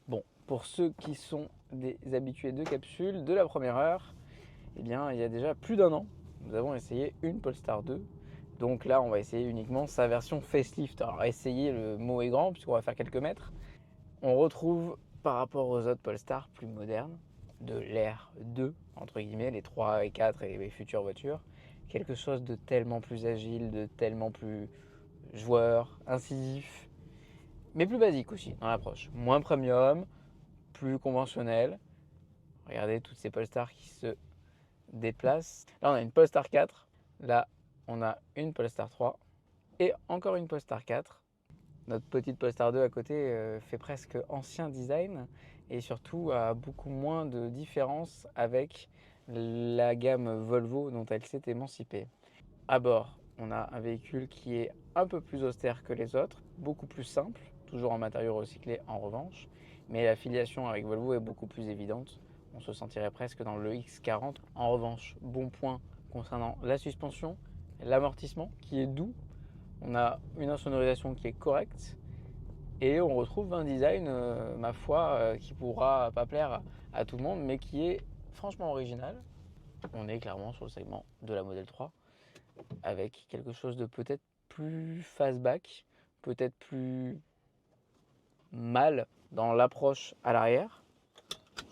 Bon, pour ceux qui sont des habitués de capsule de la première heure, eh bien, il y a déjà plus d'un an, nous avons essayé une Polestar 2. Donc là, on va essayer uniquement sa version facelift. Alors, essayer, le mot est grand, puisqu'on va faire quelques mètres. On retrouve, par rapport aux autres Polestar plus modernes, de l'ère 2, entre guillemets, les 3 et 4 et les futures voitures, quelque chose de tellement plus agile, de tellement plus joueur, incisif, mais plus basique aussi dans l'approche. Moins premium, plus conventionnel. Regardez toutes ces Polestar qui se déplacent. Là, on a une Polestar 4. Là, on a une Polestar 3. Et encore une Polestar 4. Notre petite Polestar 2 à côté fait presque ancien design et surtout a beaucoup moins de différence avec la gamme Volvo dont elle s'est émancipée. À bord, on a un véhicule qui est un peu plus austère que les autres, beaucoup plus simple, toujours en matériaux recyclés en revanche, mais la filiation avec Volvo est beaucoup plus évidente. On se sentirait presque dans le X40. En revanche, bon point concernant la suspension, l'amortissement qui est doux. On a une insonorisation qui est correcte et on retrouve un design, ma foi, qui pourra pas plaire à tout le monde, mais qui est franchement original. On est clairement sur le segment de la Model 3 avec quelque chose de peut-être plus fastback, peut-être plus mâle dans l'approche à l'arrière.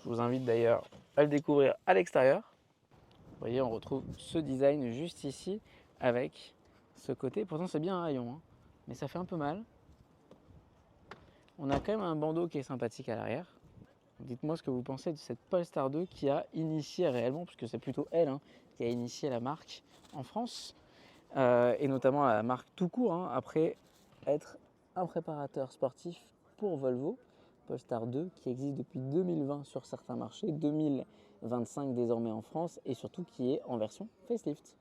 Je vous invite d'ailleurs à le découvrir à l'extérieur. Vous voyez, on retrouve ce design juste ici avec ce côté. Pourtant, c'est bien un rayon, hein, mais ça fait un peu mal. On a quand même un bandeau qui est sympathique à l'arrière. Dites-moi ce que vous pensez de cette Polestar 2 qui a initié réellement, puisque c'est plutôt elle qui a initié la marque en France, et notamment la marque tout court, après être un préparateur sportif pour Volvo. Polestar 2 qui existe depuis 2020 sur certains marchés, 2025 désormais en France, et surtout qui est en version facelift.